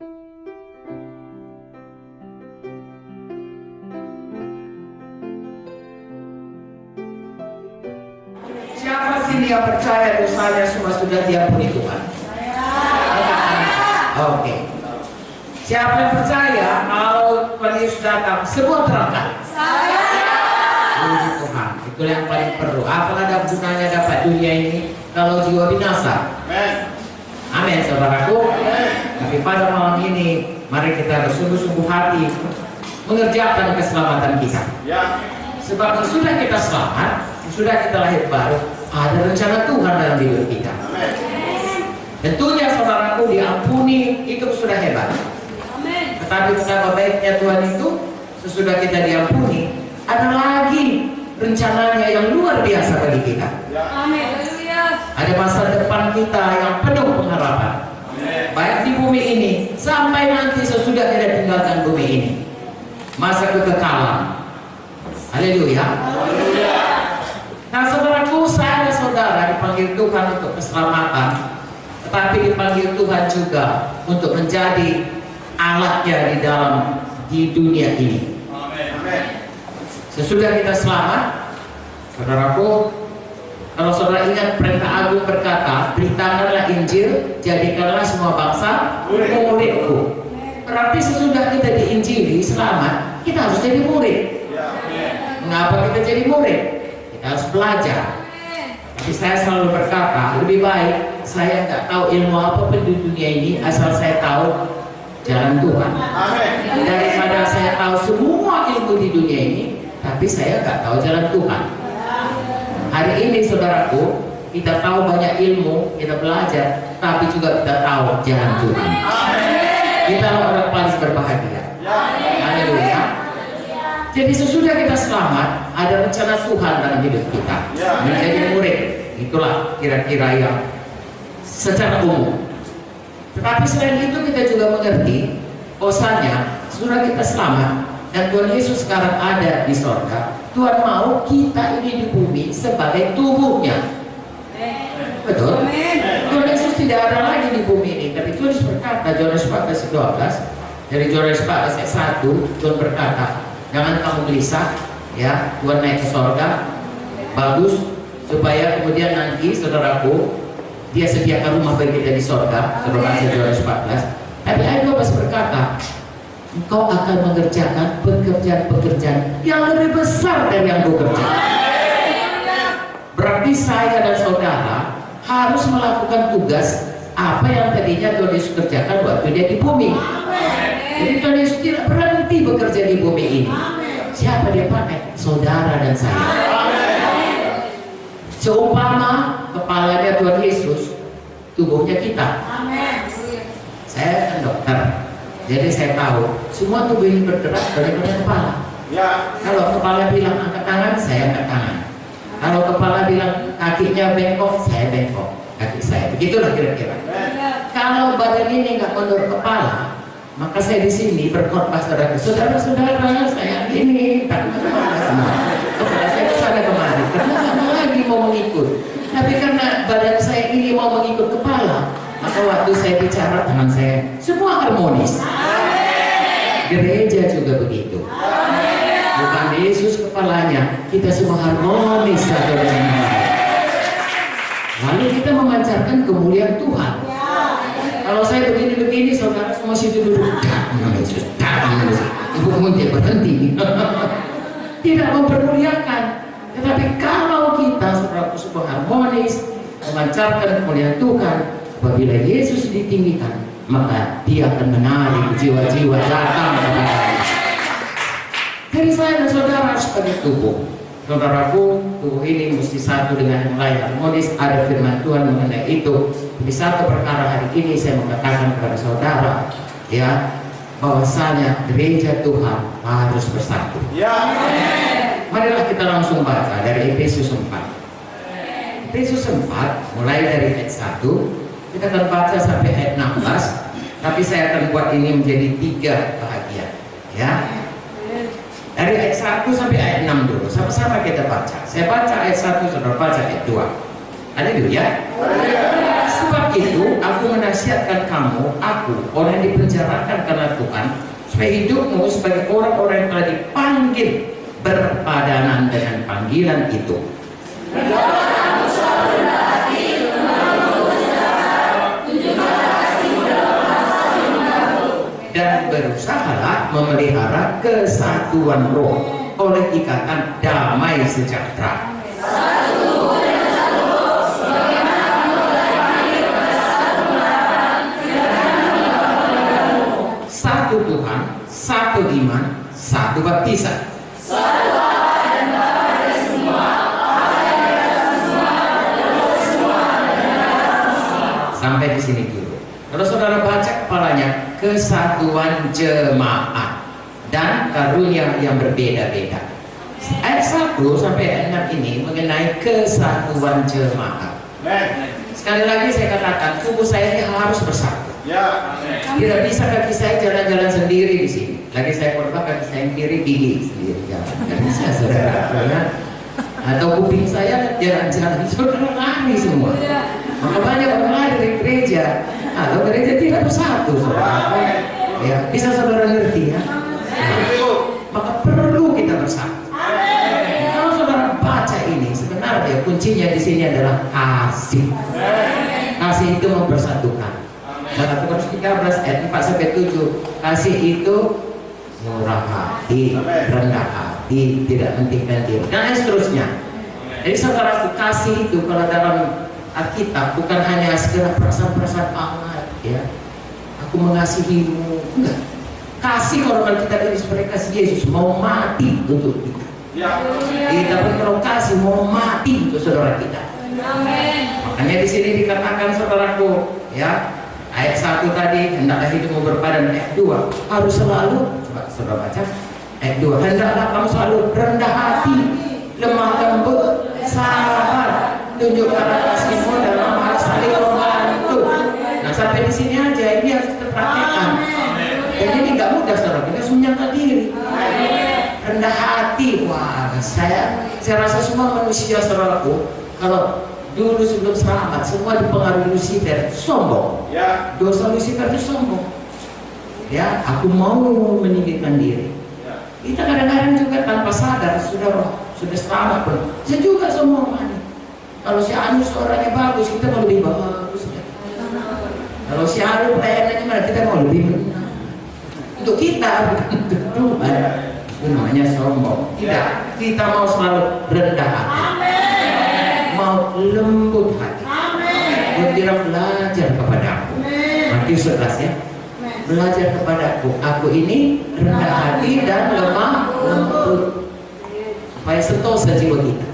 Siapa sini yang percaya dosanya semua sudah diampuni Tuhan? Oke. Siapa yang percaya kalau Tuhan Yesus datang semua terangkat? Puji Tuhan. Itu yang paling perlu. Apa ada gunanya dapat dunia ini kalau jiwa binasa? Amin, saudaraku. Tapi pada malam ini mari kita bersungguh-sungguh hati mengerjakan keselamatan kita. Sebab sesudah kita selamat, sudah kita lahir baru, ada rencana Tuhan dalam hidup kita. Tentunya saudaraku diampuni itu sudah hebat. Tetapi betapa baiknya Tuhan itu sesudah kita diampuni, ada lagi rencananya yang luar biasa bagi kita. Ada masa depan kita yang penuh pengharapan. Baik di bumi ini sampai nanti sesudah kita tinggalkan bumi ini. Masa kekekalan. Haleluya. Nah saudaraku, saya dan saudara dipanggil Tuhan untuk keselamatan, tetapi dipanggil Tuhan juga untuk menjadi alatnya di dunia ini. Sesudah kita selamat, saudaraku, kalau saudara ingat perintah agung berkata, beritakanlah Injil, jadikanlah semua bangsa muridku. Berarti sesudah kita diinjili selamat, kita harus jadi murid. Mengapa kita jadi murid? Kita harus belajar. Tapi saya selalu berkata, lebih baik saya nggak tahu ilmu apapun di dunia ini, asal saya tahu jalan Tuhan. Daripada saya tahu semua ilmu di dunia ini, tapi saya nggak tahu jalan Tuhan. Hari ini saudaraku, kita tahu banyak ilmu, kita belajar, tapi juga kita tahu jalan Tuhan. Kita orang paling berbahagia. Haleluya. Jadi sesudah kita selamat, ada rencana Tuhan dalam hidup kita, menjadi murid. Itulah kira-kira yang secara umum. Tetapi selain itu kita juga mengerti bahwasanya sesudah kita selamat dan Tuhan Yesus sekarang ada di sorga, Tuhan mau kita ini di bumi sebagai tubuhnya. Betul? Tuhan Yesus tidak ada lagi di bumi ini, tapi Tuhan Yesus berkata, Yohanes 14:12, dari Yohanes 14:1, Tuhan berkata, jangan kamu gelisah, ya, Tuhan naik ke sorga, bagus, supaya kemudian nanti saudaraku, Dia sediakan rumah bagi kita di sorga, saudara Yohanes 14. Tapi ayat 12 berkata, engkau akan mengerjakan pekerjaan-pekerjaan yang lebih besar dari yang kau kerjakan. Berarti saya dan saudara harus melakukan tugas apa yang tadinya Tuhan Yesus kerjakan waktu Dia di bumi. Jadi Tuhan Yesus tidak berhenti bekerja di bumi ini. Siapa Dia pakai? Saudara dan saya. Seumpama kepalanya Tuhan Yesus, tubuhnya kita. Saya kan dokter, jadi saya tahu semua tubuh ini bergerak dari kepala. Kalau kepala bilang angkat tangan, saya angkat tangan. Kalau kepala bilang kakinya bengkok, saya bengkok kaki saya. Begitulah kira-kira. Kalau badan ini nggak menurut kepala, maka saya di sini berkhotbah saudara-saudara saya ini tak semua. Kepala saya kesana kemari karena nggak mau lagi mau mengikut. Tapi karena badan saya ini mau mengikut kepala, maka waktu saya bicara tangan saya semua harmonis. Gereja juga begitu. Bukan Yesus kepalanya, kita semua harmonis satu dengan lain. Lalu kita memancarkan kemuliaan Tuhan. Kalau saya begini-begini, saudara semua situ duduk. Ibu kemudian berhenti. Tidak mempermuliakan. Tetapi kalau kita saudara semua harmonis, memancarkan kemuliaan Tuhan, apabila Yesus ditinggikan, maka Dia akan menarik jiwa-jiwa datang kepada Dia. Jadi saya dan saudara sebagai tubuh, saudaraku, tubuh ini mesti satu dengan yang lain harmonis. Ada firman Tuhan mengenai itu. Di satu perkara hari ini saya mengatakan kepada saudara, ya, bahwasanya gereja Tuhan harus bersatu. Marilah kita langsung baca dari Efesus 4. Efesus 4 mulai dari ayat 1, kita akan baca sampai ayat 16. Tapi saya akan buat ini menjadi 3 bahagian, ya. Dari ayat 1 sampai ayat 6 dulu. Sama-sama kita baca. Saya baca ayat 1, saudara baca ayat 2. Haleluya. Sebab Sebab itu aku menasihatkan kamu, aku orang yang dipenjarakan karena Tuhan, supaya hidupmu sebagai orang-orang yang telah dipanggil berpadanan dengan panggilan itu. Dan berusahalah memelihara kesatuan roh oleh ikatan damai sejahtera. Satu Tuhan, satu iman, satu baptisan. Sampai di sini dulu. Kalau saudara baca kepalanya, kesatuan jemaat dan karunia yang berbeda-beda. Ayat 1 sampai ayat 6 ini mengenai kesatuan jemaat. Sekali lagi saya katakan, tubuh saya ini harus bersatu. Tidak bisa kaki saya jalan-jalan sendiri di sini. Lagi saya korban, kaki saya yang kiri gigi sendiri jalan. Tidak bisa, saudara. Atau kuping saya jalan-jalan, saudara lari semua. Maka banyak orang lari dari gereja. Kalau gereja tidak bersatu, saudara. Ya, bisa saudara ngerti ya? Maka perlu kita bersatu. Kalau saudara baca ini, sebenarnya kuncinya di sini adalah kasih. Kasih itu mempersatukan. 1 Korintus 13 ayat 4 sampai 7. Kasih itu murah hati, rendah hati, tidak mentingkan diri, dan seterusnya. Jadi saudara, kasih itu kalau dalam Alkitab bukan hanya sekedar perasaan-perasaan hangat, ya. Aku mengasihimu, enggak. Kasih kalau kita dari seperti kasih Yesus mau mati untuk kita. Kita pun kasih mau mati untuk saudara kita. Makanya di sini dikatakan saudaraku, ya. Ayat 1 tadi, hendaklah hidupmu berpadan. Ayat 2 harus selalu, coba saudara baca ayat 2, hendaklah kamu selalu rendah hati, lemah lembut, sabar, tunjukkanlah kasihmu dalam hal saling membantu. Nah sampai di sini aja, ini harus terpraktekkan. Dan ini nggak mudah saudara, kita harus menyangka diri. Rendah hati, wah saya rasa semua manusia saudaraku, kalau dulu sebelum selamat semua dipengaruhi Lucifer, sombong. Dosa Lucifer itu sombong. Ya, aku mau meninggikan diri. Kita kadang-kadang juga tanpa sadar sudah selamat pun. Saya juga sombong. Kalau si Anu suaranya bagus, kita mau lebih bagus. Kalau si Anu pelayanannya mana, kita mau lebih benar. Untuk kita, bukan untuk Tuhan. Itu namanya sombong. Tidak, kita mau selalu rendah hati. Mau lembut hati. Dia belajar kepadaku. Matius 11 ya. Belajar kepadaku. Aku ini rendah hati dan lemah lembut. Supaya sentosa jiwa kita.